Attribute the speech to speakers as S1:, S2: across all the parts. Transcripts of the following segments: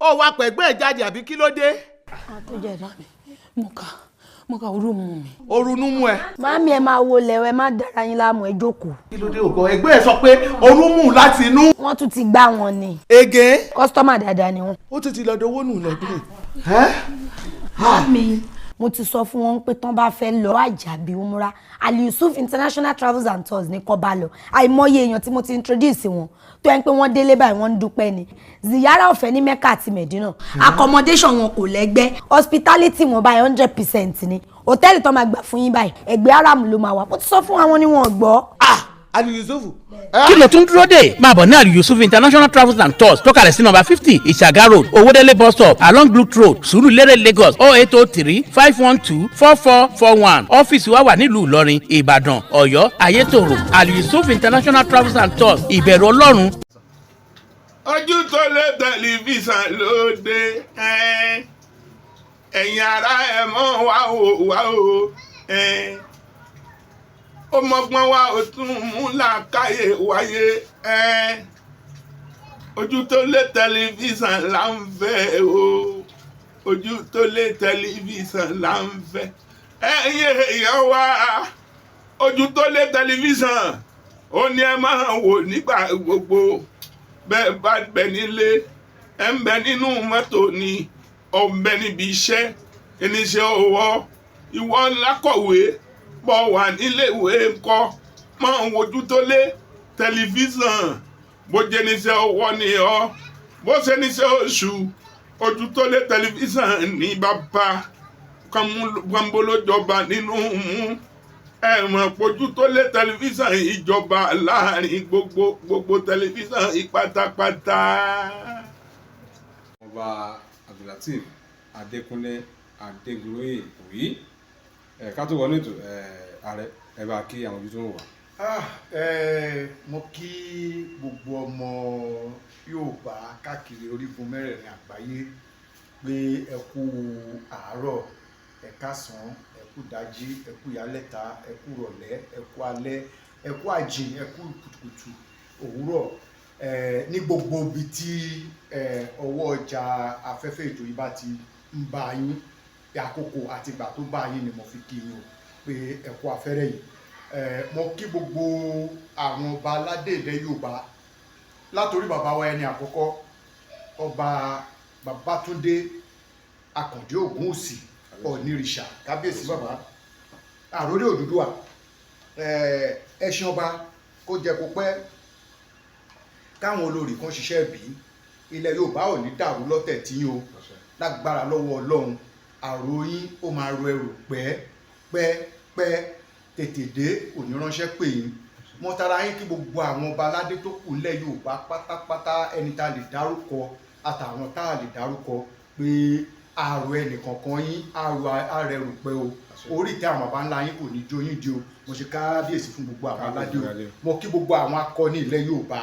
S1: ó wá pẹ̀gbẹ́ ẹ̀ jáde àbí kí ló dé.
S2: àtúnjẹ dá mi mo ka orú mu mi.
S1: orunú mú ẹ.
S2: Màámi ẹ máa wo lẹ̀wẹ̀ má dára yín láàmú ẹ jókòó.
S1: kí ló dé ògbọ́n ẹgbẹ́ ẹ sọ pé orun mú láti inú.
S2: wọ́n tún ti gbá wọn ni.
S1: ege.
S2: kọ́sítọ́mà dáadáa ni wọ́n.
S1: ó ti lọ dowó nù lọ́dún.
S2: Màámi mo ti sọ fún wọn pé tán bá fẹ́ lọ àjàbí umra Ali Yusuf International Travels and Tours ní kó bá lọ àìmọye èèyàn tí mo ti introduce wọn tó yẹn pé wọ́n délé báyìí wọ́n ń dúpẹ́ ni ziyara ọ̀fẹ́ ní Mecca àti Medina accommodation wọn kò lẹ́gbẹ́ hospitality wọn báyìí 100% ni hòtẹ́ẹ̀lì tó máa gbà fún yín báyìí ẹgbẹ́ aram ló máa wà mo ti sọ fún àwọn ni wọ́n gbọ́.
S1: Ali Yusuf.
S3: kí ló tún dúró dé máa bọ̀ ní Ali Yusuf International Travels and Tours tó kalẹ̀ sí nọ́mbà 50 Ìṣàgá road Owódélé bus stop along Blue road Sùúrùlérè Lagos 0803 512 4441 ọ́fíìsì wa wà nílùú Ìlọrin Ìbàdàn Ọ̀yọ́ Ayétòrò Ali Yusuf International Travels and Tours ìbẹ̀rù Ọlọ́run.
S4: ojú tó lé tẹlifíṣàn lóde ẹ̀yin ará ẹ̀ mọ́ wá o ọmọgbọ́n wa ò tún mú làákàyè wáyé ojú tó lé tẹlifíṣàn là ń fẹ́ o ojú tó lé tẹlifíṣàn là ń fẹ́ ẹ̀yin èèyàn wa ojú tó lé tẹlifíṣàn ó ní ẹ máa wò nígbà gbogbo bẹ́ẹ̀ bá bẹ nílé ẹ ń bẹ nínú mọ́tò ni ọ̀ ń bẹ níbi iṣẹ́ oníṣẹ́ ọwọ́ ìwọ lákọ̀wé bọ̀ wà níléèwé ńkọ́ máa ń wojú tó lé tẹlifíṣàn bó jẹ́ níṣẹ́ ọwọ́ ni ọ́ bó ṣe níṣẹ́ oṣù ojú tó lé tẹlifíṣàn ní bàbá kàmbólójọba nínú mú ẹ̀wọ̀n pojú tó lé tẹlifíṣàn ìjọba láàrin gbogbo tẹlifíṣàn ìpátápátá.
S5: ọba Abdulateef Adékúnlé Adégoróyè òyì ká tó wọnú ètò ààrẹ ẹ bá kí àwọn ojú tó ń wà.
S6: mo kí gbogbo ọmọ Yorùbá káàkiri orígun mẹ́rẹ̀ẹ̀rin àgbáyé pé ẹ kú àárọ̀ ẹ káàsán ẹ kú dájí ẹ kú yálẹ̀ta ẹ kú rọ̀lẹ́ ẹ kú alẹ́ ẹ kú àjìn ẹ kú kùtùkùtù òwúrọ̀ ní gbogbo ibi tí ọwọ́ ọjà afẹ́fẹ́ ètò yìí bá ti ń bá yín àkókò àti ìgbà tó bá yín ni mo fi kí yín o pé ẹ kú afẹ́rẹ́ yìí mo kí gbogbo àwọn ọba aládé ilẹ̀ Yorùbá látòrí bàbá wa ẹni àkọ́kọ́ ọba Babátúndé Àkàndé Ògúnwùsì Ọ̀nìrìṣà kábíyèsí bàbá àròlé Odùduwà ẹṣin ọba kó jẹ kó pẹ́ káwọn olórí kan ṣiṣẹ́ bí ilẹ̀ Yorùbá ò ní dàrú lọ́tẹ̀ tí yín o lágbára lọ́wọ́ Ọlọ́run àròyìn ó máa ro ẹrù pẹ́ tètè dé òní ránṣẹ́ pè yín mo tara yín kí gbogbo àwọn ọba aládé tó kù nílẹ̀ Yorùbá pátápátá ẹni tá a lè dárúkọ àtàwọn tá a lè dárúkọ pé àrò ẹnìkọ̀ọ̀kan yín àrò ẹrù pẹ́ o orí ìtẹ́ àwọn baba ńlá yín kò ní jó yín di o mo ṣe kábíyèsí fún gbogbo àwọn aládé o mo kí gbogbo àwọn akọni ilẹ̀ Yorùbá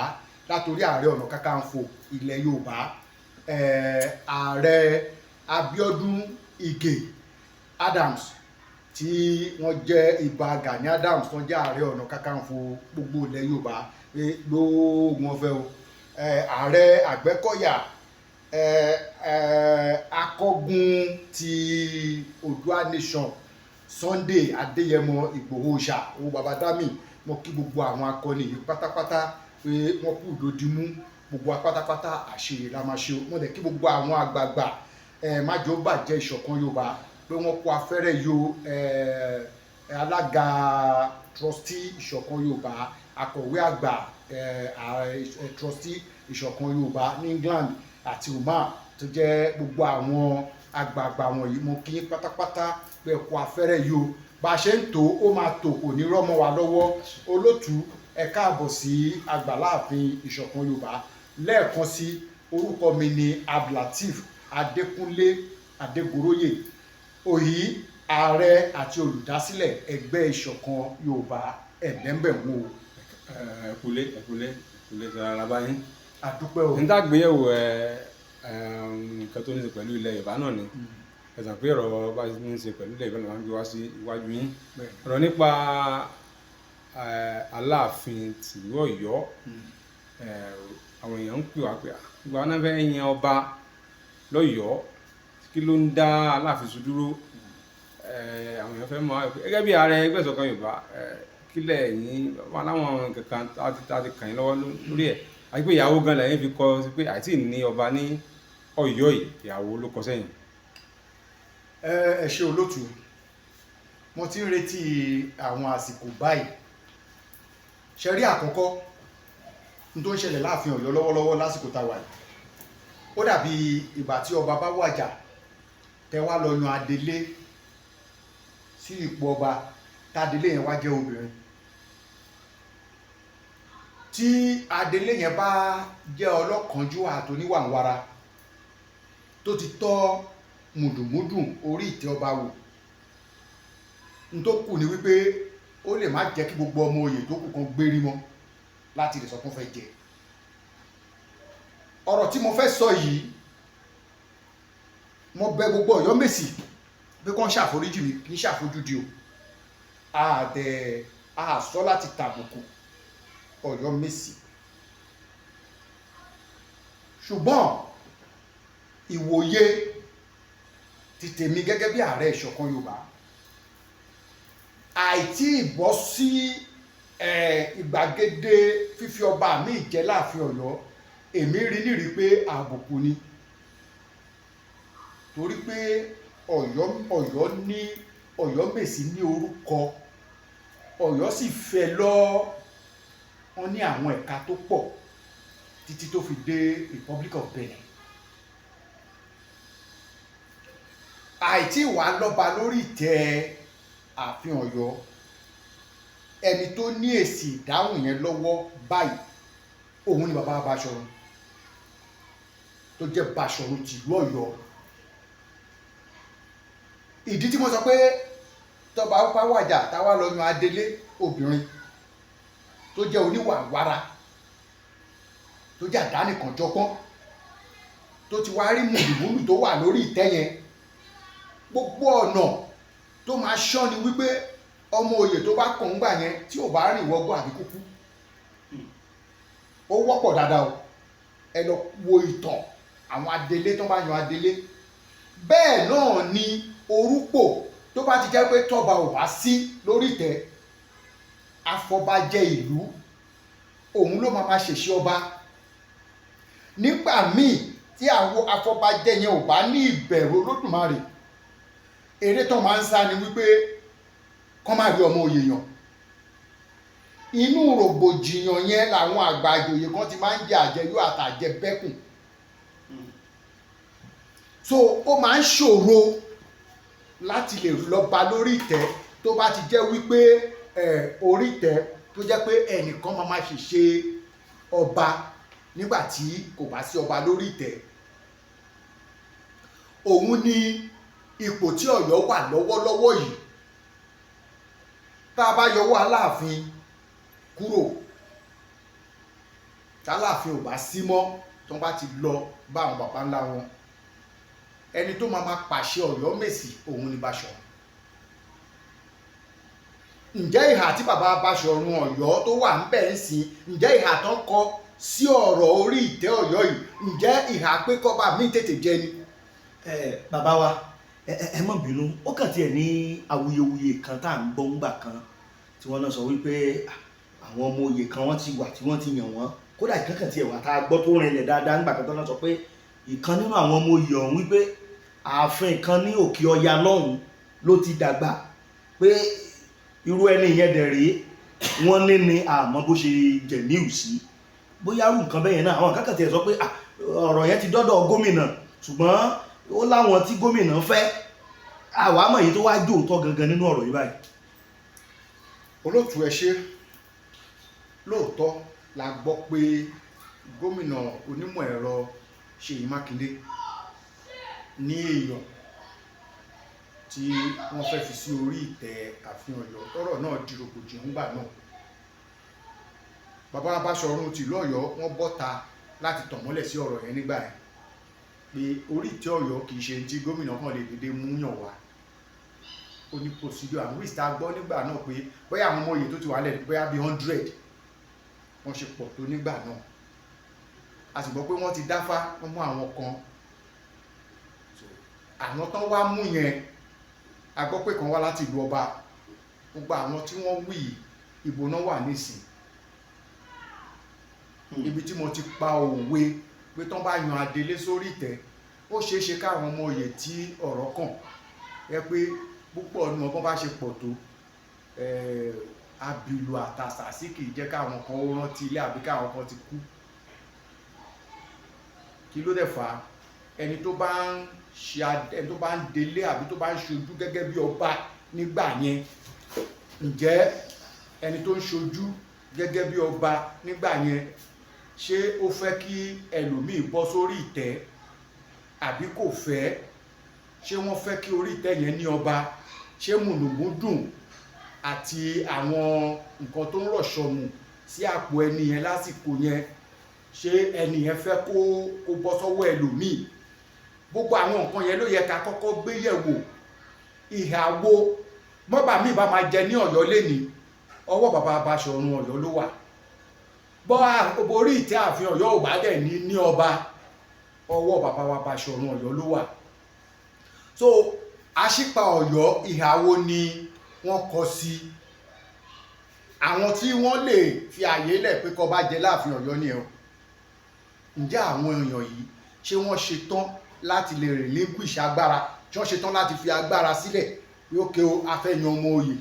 S6: látòrí ààrẹ ọ̀nà kakanfò ilẹ̀ Yorùbá ààrẹ Abíọ́dún Ìgè Adams tí wọ́n jẹ́ Ìbà Gani Adams wọ́n jẹ́ ààrẹ ọ̀nà kakanfò gbogbo ilẹ̀ Yorùbá lóògùn ọ̀fẹ́ o ààrẹ Àgbẹ̀kọ̀yà akọgun ti Oòduà Nation Sunday Adéyẹmọ Ìgbòho ṣà owó baba dami mo kí gbogbo àwọn akọni yìí pátápátá pé wọ́n kú dòdìmú gbogbo apátápátá àṣeyè la máa ṣe o mo dẹ̀ kí gbogbo àwọn àgbààgbà májò bàjẹ́ ìṣọ̀kan Yorùbá pé wọ́n kó afẹ́rẹ́ yo alága trustee ìṣọ̀kan Yorùbá akọ̀wé àgbà trustee ìṣọ̀kan Yorùbá ní England àti Oman tó jẹ́ gbogbo àwọn àgbààgbà wọ̀nyí mo kí pátápátá pé kó afẹ́rẹ́ yo bá a ṣe ń tò ó máa tò kò ní rọ́mọ́ wa lọ́wọ́ olótú ẹ káàbọ̀ sí Àgbàláàfin ìṣọ̀kan Yorùbá lẹ́ẹ̀kan sí orúkọ mi ni Abdulateef Adékúnlé Adégoróyè òyì ààrẹ àti olùdásílẹ̀ ẹgbẹ́ ìṣọ̀kan Yorùbá ẹ̀lẹ́mbẹ̀wò.
S5: ẹ̀kúlé tó rárá báyìí.
S6: àdúpẹ́ o.
S5: nígbà gbéyẹ̀wò nǹkan tó ní ṣe pẹ̀lú ilẹ̀ Yorùbá náà ni ẹ̀sàn pé ọ̀rọ̀ bá ní ṣe pẹ̀lú ilẹ̀ Yorùbá náà gbé wá sí iwájú yín ọ̀rọ̀ nípa Aláàfin tìlú Ọ̀yọ́ àwọn èèyàn ń pè wá pé ìgbà wọn náà fẹ́ yan ọba lọ́yọ̀ọ́ kí ló ń dá Aláàfin Ṣu dúró àwọn èèyàn fẹ́ mọ̀ gẹ́gẹ́ bí ààrẹ ẹgbẹ́ ìṣọ̀kan Yorùbá kílẹ̀ yín wọn láwọn kankan tá a ti kàn yín lọ́wọ́ lórí ẹ̀ àti pé ìyàwó gan lẹ́yìn fi kọ sí pé àìtí ní ọba ní Ọ̀yọ́ yìí ìyàwó ló kọ sẹ́yìn.
S6: ẹ ṣe olótù mo ti ń retí àwọn àsìkò báyìí ṣe rí àkọ́kọ́ n tó ń ṣẹlẹ̀ láàfin Ọ̀yọ́ lọ́wọ́lọ́wọ́ lásìkò tá a wà yìí ó dàbí ìgbà tí ọba bá wàjà tẹ wá lọ yan adelé sí ipò ọba tádélé yẹn wá jẹ́ obìnrin tí adelé yẹn bá jẹ́ ọlọ́kànjúwà àtòníwàǹwara tó ti tọ́ mùdùmúdù orí ìtẹ́ ọba wò n tó kù ní wípé ó lè má jẹ́ kí gbogbo ọmọ oyè tó kù kan gbérí mọ́ láti lè sọ fún fẹ́ jẹ ọ̀rọ̀ tí mo fẹ́ sọ yìí mo bẹ̀ gbogbo Ọ̀yọ́ Mèsì pé kán ṣàforíjì mi kì í ṣàfojúdi o àsọ láti tàbùkù Ọ̀yọ́ Mèsì ṣùgbọ́n ìwòye ti tèmi gẹ́gẹ́ bí ààrẹ ìṣọ̀kan Yorùbá àìtí ìbọ́ sí ìgbàgede fífi ọba mi jẹ láàfin Ọ̀yọ́ èmi rí nírí pé àbùkù ni torí pé Ọ̀yọ́ Mèsì ní orúkọ Ọ̀yọ́ sì fẹ́ lọ wọn ní àwọn ẹ̀ka tó pọ̀ títí tó fi dé Republic of Benin àìtí ìwà lọ́ba lórí ìtẹ́ ààfin Ọ̀yọ́ ẹni tó ní èsì ìdáhùn yẹn lọ́wọ́ báyìí òun ni bàbá Báṣọ̀run tó jẹ́ Báṣọ̀run tìlú Ọ̀yọ́ ìdí tí mo sọ pé tọba ọpá wàjà táwa lọ yan adelé obìnrin tó jẹ́ oníwàwára tó jẹ́ àdánìkànjọpọ́n tó ti wá rí mùdùmùdù tó wà lórí ìtẹ́ yẹn gbogbo ọ̀nà tó máa ṣọ́ ni wípé ọmọ oyè tó bá kàn ń gbà yẹn tí ò bá rìn wọ́gbọ́ àbí kúkú ó wọ́pọ̀ dáadáa o ẹ lọ wo ìtàn àwọn adelé tó bá yan adelé bẹ́ẹ̀ náà ni orúpò tó bá ti jẹ́ pé tọ́ba ò bá sí lórí ìtẹ́ afọbajẹ ìlú òun ló máa ṣèṣe ọba nígbà míì tí àwọn afọbajẹ yẹn ò bá ní ìbẹ̀rù Olódùmarè eré tán máa ń sá ni wípé kán má rí ọmọ oyè yàn inú rògbòdìyàn yẹn làwọn àgbà àjòyè kan ti máa ń jẹ àjẹyó àtàjẹ bẹ́kùn so ó máa ń ṣòro láti lè lọ́ba lórí ìtẹ́ tó bá ti jẹ́ wípé orí ìtẹ́ tó jẹ́ pé ẹnìkan máa ṣèṣe ọba nígbà tí kò bá sí ọba lórí ìtẹ́ òun ni ipò tí Ọ̀yọ́ wà lọ́wọ́lọ́wọ́ yìí tá a bá yọwọ́ Aláàfin kúrò táláàfin ò bá sí mọ́ tó bá ti lọ bá àwọn bàbá ńlá wọn ẹni tó máa pàṣẹ Ọ̀yọ́ Mèsì òun ni Báṣọ̀run ǹjẹ́ ìhà tí bàbá Báṣọ̀run Ọ̀yọ́ tó wà ń bẹ̀ ń sìn ǹjẹ́ ìhà tó ń kọ sí ọ̀rọ̀ orí ìtẹ́ Ọ̀yọ́ yìí ǹjẹ́ ìhà pé kọ́ba mi tètè jẹ ni.
S7: bàbá wa ẹ má bínú ó kàn tiẹ̀ ní awuyewuye kan tá à ń gbọ́ ńgbà kan tí wọ́n náà sọ wípé àwọn ọmọ oyè kan wọ́n ti wà tí wọ́n ti yàn wọ́n kódà ìkankan tiẹ̀ wà tá a gbọ́ tó rinlẹ̀ dáadáa ńgbà kan tó náà sọ pé ìkan nínú àwọn ọmọ oyè ọ̀hún wípé ààfin kan ní Òkè Ọya lọ́hùn ló ti dàgbà pé irú ẹni yẹn dẹ̀ rèé wọ́n ní ni àmọ́ bó ṣe jẹ̀míù sí bóyá rú nǹkan bẹ́yẹn náà àwọn akẹ́kọ̀ọ́ tiẹ̀ sọ pé ọ̀rọ̀ yẹn ti dọ́dọ̀ gómìnà ṣùgbọ́n ó láwọn tí gómìnà fẹ́ àwa mọ̀ èyí tó wá jòótọ́ gangan nínú ọ̀rọ̀ yìí báyìí.
S6: olóòtú ẹ ṣe lóòótọ́ la gbọ́ pé gómìnà onímọ̀ ẹ̀rọ Ṣèyí Mákindé ní èèyàn tí wọ́n fẹ́ fi sí orí ìtẹ́ ààfin Ọ̀yọ́ tọ́rọ̀ náà di rògbòdìyàn ńgbà náà bàbá Báṣọ̀run tìlú Ọ̀yọ́ wọ́n bọ́ta láti tàn mọ́lẹ̀ sí ọ̀rọ̀ yẹn nígbà yẹn pé orí ìtẹ́ Ọ̀yọ́ kì í ṣe tí gómìnà kan lè dédé mú yàn wá ó ní procedure àwọn ìsìta gbọ́ nígbà náà pé bóyá àwọn ọmọ oyè tó ti wà lẹ̀ bóyá bí 100 wọ́n ṣe pọ̀ tó nígbà náà a sì gbọ́ pé wọ́n ti dáfá wọ́n mú àwọn kan àwọn tán wá mú yẹn a gbọ́ pé kan wá láti ìlú ọba gbogbo àwọn tí wọ́n wí ìbò náà wà nísìn ibi tí mo ti pa òwe pé tán bá yan adelé sórí ìtẹ́ ó ṣeé ṣe káwọn ọmọ oyè tí ọ̀rọ̀ kàn ẹ pé púpọ̀ ní ọgbọ́n bá ṣe pọ̀ tó abilu àtàsà sí kìí jẹ́ káwọn kan ó rántí ilé àbí káwọn kan ti kú kí ló dẹ̀ fà á ẹni tó bá ń délé àbí tó bá ń ṣojú gẹ́gẹ́ bí ọba nígbà yẹn ǹjẹ́ ẹni tó ń ṣojú gẹ́gẹ́ bí ọba nígbà yẹn ṣé ó fẹ́ kí ẹlòmíì bọ́ sórí ìtẹ́ àbí kò fẹ́ ṣé wọ́n fẹ́ kí orí ìtẹ́ yẹn ní ọba ṣé mùnùmúdùn àti àwọn nǹkan tó ń rọ̀ṣọ̀mù sí àpò ẹni yẹn lásìkò yẹn ṣé ẹni yẹn fẹ́ kó bọ́ sọ́wọ́ ẹlòmíì gbogbo àwọn nǹkan yẹn ló yẹ ká kọ́kọ́ gbé yẹ̀wò ìhà wo mọ́bà míì bá máa jẹ ní Ọ̀yọ́ lẹ́ni ọwọ́ bàbá Baṣọ̀run Ọ̀yọ́ ló wà bọ́ orí ìtẹ́ ààfin Ọ̀yọ́ ò bá dẹ̀ ní ọba ọwọ́ bàbá wa Baṣọ̀run Ọ̀yọ́ ló wà so Aṣípa Ọ̀yọ́ ìhà wo ni wọ́n kọ sí àwọn tí wọ́n lè fi àyè lẹ̀ pé kó bá jẹ láàfin Ọ̀yọ́ ni ẹ̀ ǹjẹ́ àwọn èèyàn yìí ṣé wọ́n ṣetán láti lè relinquish agbára tí wọ́n ṣetán láti fi agbára sílẹ̀ pé ókè o afẹ́yan ọmọ oyè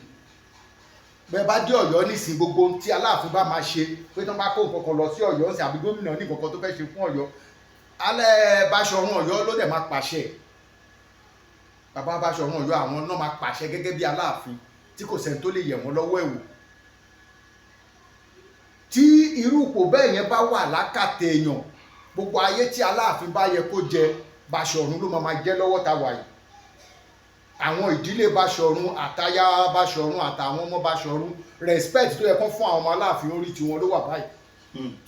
S6: bẹ́ẹ̀ bá dé Ọ̀yọ́ nísìn gbogbo tí Aláàfin bá máa ṣe pé tán bá kó nǹkan kan lọ sí Ọ̀yọ́ sí àbí gómìnà ní nǹkan kan tó fẹ́ ṣe fún Ọ̀yọ́ alẹ́ Baṣọ̀run Ọ̀yọ́ ló dẹ̀ máa pàṣẹ bàbá Baṣọ̀run Ọ̀yọ́ àwọn náà máa pàṣẹ gẹ́gẹ́ bí Aláàfin tí kò sẹ́ni tó lè yẹ̀ wọ́n lọ́wọ́ ẹ̀wò tí irú ipò bẹ́ẹ̀ yẹn bá wà lákàtà èèyàn gbogbo ayé tí Aláàfin bá yẹ kó jẹ Baṣọ̀run ló máa jẹ́ lọ́wọ́ ta wà yìí àwọn ìdílé Baṣọ̀run àtayá Baṣọ̀run àtàwọn ọmọ Baṣọ̀run respect tó yẹ kán fún àwọn ọmọ Aláàfin orí tiwọn ló wà báyìí.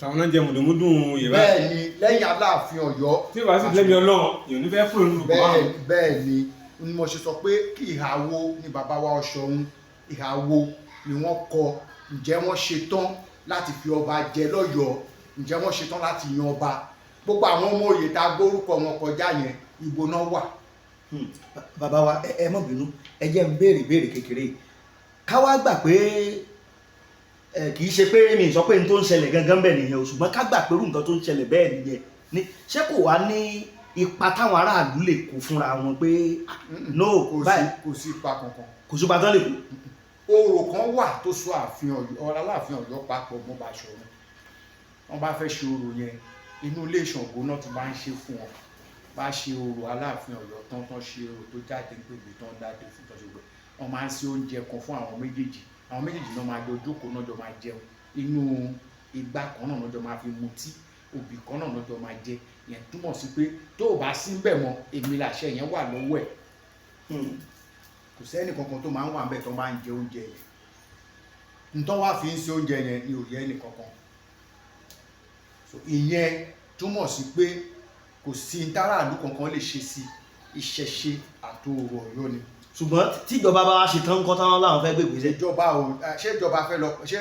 S5: àwọn náà jẹ mùdùmùdùn oyè báyìí.
S6: bẹ́ẹ̀ ni lẹ́yìn Aláàfin Ọ̀yọ́.
S5: tí ìwà sì lẹ́mi Ọlọ́run èèyàn ní fẹ́ fún ìlú kan.
S6: bẹ́ẹ̀ ni mo ṣe sọ pé kí ìhà wo ni bàbá wa Ọ̀ṣọ́run ìhà wo ni wọ́n kọ ǹjẹ́ wọ́n ṣetán láti fi ọba jẹ lọ́yọ̀ọ́ ǹjẹ́ wọ́n ṣetán láti yan ọba gbogbo àwọn ọmọ oyè tá a gbórúkọ wọn kọjá yẹn ìbò náà wà.
S7: bàbá wa ẹ má bínú ẹ jẹ́ n béèrè kékeré ká wá gbà pé kì í ṣe pé mi sọ pé n tó ń ṣẹlẹ̀ gangan bẹ́ẹ̀ nìyẹn o ṣùgbọ́n ká gbà pé irú nǹkan tó ń ṣẹlẹ̀ bẹ́ẹ̀ nìyẹn ni ṣé kò wá ní ipa táwọn aráàlú lè kó fúnra wọn pé no
S6: kò sí ipa kankan
S7: kò sí ipa tán lè kó.
S6: orò kan wà tó so Aláàfin Ọ̀yọ́ papọ̀ mọ́ Baṣọ̀run wọ́n bá fẹ́ ṣe orò yẹn inú ilé Ṣàngó náà ti máa ń ṣe fún wọn bá ṣe orò Aláàfin Ọ̀yọ́ tán ṣe orò tó jáde gbègbè tán dáde fún tọ́ṣọgbẹ́ wọ́n máa ń ṣe oúnjẹ kan fún àwọn méjèèjì náà máa jọ jókòó náà jọ máa jẹun inú igbá kan náà jọ máa fi mutí òbí kan náà jọ máa jẹ yẹn túmọ̀ sí pé tó o bá sí ń bẹ̀ mọ́ èmi làṣẹ yẹn wà lọ́wọ́ ẹ̀ kò sẹ́ni kankan tó máa ń wà ń bẹ̀ tó máa ń jẹ oúnjẹ yẹn ntọ́ wá fi ń ṣe oúnjẹ yẹn ní òye ẹnì kankan so ìyẹn túmọ̀ sí pé kò sí ntáràlú kankan lè ṣe sí ìṣẹ̀ṣe àtòrò Ọ̀yọ́ ni.
S7: ṣùgbọ́n tíjọba bá wá ṣe tán kọ́ táwọn láwọn fẹ́ gbègbè
S6: ìjọba ò ṣé ìjọba fẹ́ lọ ṣé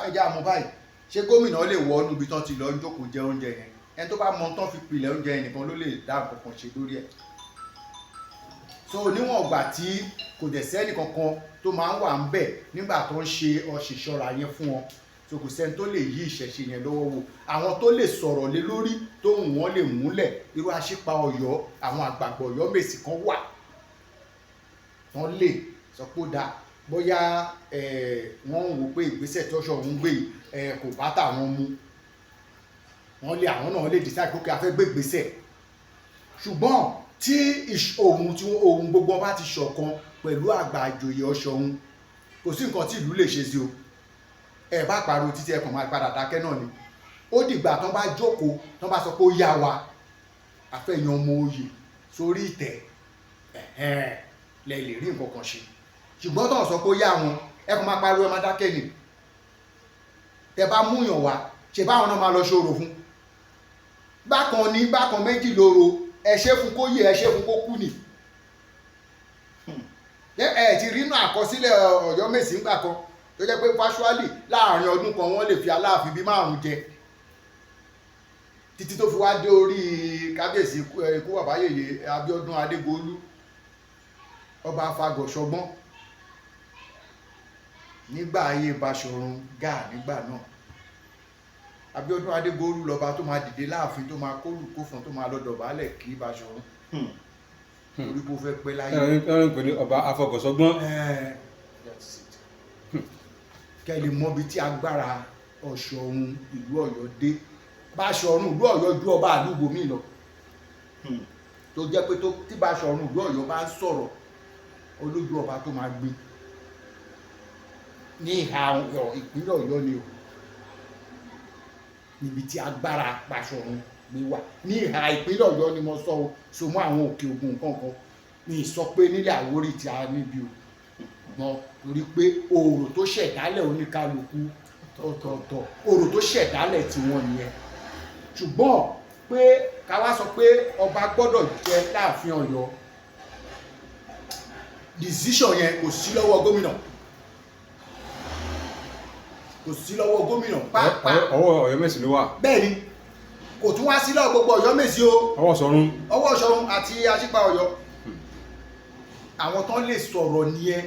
S6: ẹja mú báyìí ṣé gómìnà lè wọ ọ́ níbi tán ti lọ jókòó jẹ oúnjẹ yẹn ẹni tó bá mọ tán fi pilẹ̀ oúnjẹ yẹn nìkan ló lè dá nǹkan kan ṣe lórí ẹ̀ so níwọ̀n ìgbà tí kò dẹ̀ sẹ́ni kankan tó máa ń wà ń bẹ̀ nígbà tó ń ṣe ọ̀ṣìṣọ́ra yẹn fún wọn so kò sẹ́ni tó lè yí ìṣẹ̀ṣe yẹn lọ́wọ́ wò àwọn tó lè sọ̀rọ̀ lé lórí tó hùn wọ́n lè múlẹ̀ irú Aṣípa Ọ̀yọ́ àwọn àgbààgbà Ọ̀yọ́ Mèsì kan wà tán lè sọ pé ó dáa bóyá wọ́n ń wò pé ìgbésẹ̀ tọ́ṣọ̀ ń gbé kò bá tàwọn mu wọ́n lè àwọn náà lè decide pé a fẹ́ gbé ìgbésẹ̀ ṣùgbọ́n tí ohun gbogbo bá ti ṣọ̀kan pẹ̀lú àgbà àjòyè Ọ̀ṣọ́run kò sí nǹkan tí ìlú lè ṣe sí o ẹ bá pariwo títí ẹ kàn máa padà dákẹ́ náà ni ó dìgbà tán bá jókòó tán bá sọ pé ó yá wa àfẹ́yàn ọmọ oyè sórí ìtẹ́ lẹ lè rí nǹkan kan ṣe ṣùgbọ́n tán sọ pé ó yá wọn ẹ kàn máa pariwo ẹ máa dákẹ́ ni tẹ bá múyàn wá ṣe báwọn náà máa lọ ṣòro fún bákan ní bákan méjì lóro ẹ ṣe fún kó yẹ ẹ ṣe fún kó kú ni ẹ ti rí inú àkọsílẹ̀ Ọ̀yọ́ Mèsì ńgbà kan tó jẹ́ pé fáṣúálì láàrin ọdún kan wọ́n lè fi Aláàfin bí 5 jẹ títí tó fi wá dé orí kábíyèsí ikú bàbá yèyé Abíọ́dún Adégoolú ọba Afagọ̀ṣọgbọ́n nígbà ayé Baṣọ̀run Gáà nígbà náà. Abíọ́dún Adégoolú lọba tó máa dìde láàfin tó máa kólù kófọn tó máa lọ dọ̀bálẹ̀ kí Baṣọ̀run orí kó fẹ́ pẹ́ láyé.
S5: ẹ̀rọ ń pè ní ọba Afagọ̀ṣọgbọ́n.
S6: kẹ́ lè mọ ibi tí agbára Ọ̀ṣọ̀run ìlú Ọ̀yọ́ dé. Baṣọ̀run ìlú Ọ̀yọ́ ju ọba àdúgbò mi lọ tó jẹ́ pé tí Baṣọ̀run ìlú Ọ̀yọ́ bá ń sọ̀rọ̀ olójú ọba tó máa gbé ní ìhà ìpínlẹ̀ Ọ̀yọ́ ni o níbi tí agbára Baṣọ̀run gbé wà ní ìhà ìpínlẹ̀ Ọ̀yọ́ ni mo sọ o so mọ́ àwọn òkè ògùn kankan mi sọ pé nílẹ̀ Àwórì tí a níbi o mọ torí pé òòrò tó ṣẹ̀dálẹ̀ oníkálukú ọ̀tọ̀ọ̀tọ̀ òòrò tó ṣẹ̀dálẹ̀ tí wọ́n nìyẹn ṣùgbọ́n pé káwá sọ pé ọba gbọ́dọ̀ jẹ láàfin Ọ̀yọ́ decision yẹn kò sí lọ́wọ́ gómìnà kò sí lọ́wọ́ gómìnà pàápàá
S5: ọwọ́ Ọ̀yọ́ Mèsì ló wà.
S6: bẹ́ẹ̀ ni kò tún wá sí lọ́wọ́ gbogbo Ọ̀yọ́ Mèsì o
S5: ọwọ́ Ṣọ̀run
S6: àti Aṣípa Ọ̀yọ́ àwọn tán lè sọ̀rọ̀ nìyẹn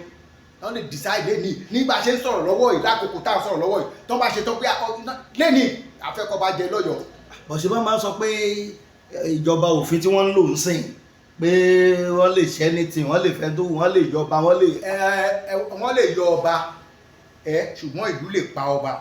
S6: tán lè decide ní nígbà ṣe ń sọ̀rọ̀ lọ́wọ́ yìí lákòókò tá à ń sọ̀rọ̀ lọ́wọ́ yìí tán bá ṣe tán pé lẹ́ni àfẹ́kọ́ bá jẹ lọ́yọ̀.
S7: bọ̀ṣẹ́ bá máa ń sọ pé ìjọba òfin tí wọ́n ń lò ń sìn pé wọ́n lè ṣẹ́ ní tí wọ́n lè fẹ́ tó wọ́n lè yọba wọ́n lè.
S6: wọ́n lè yọ ọba ṣùgbọ́n ìlú lè pa ọba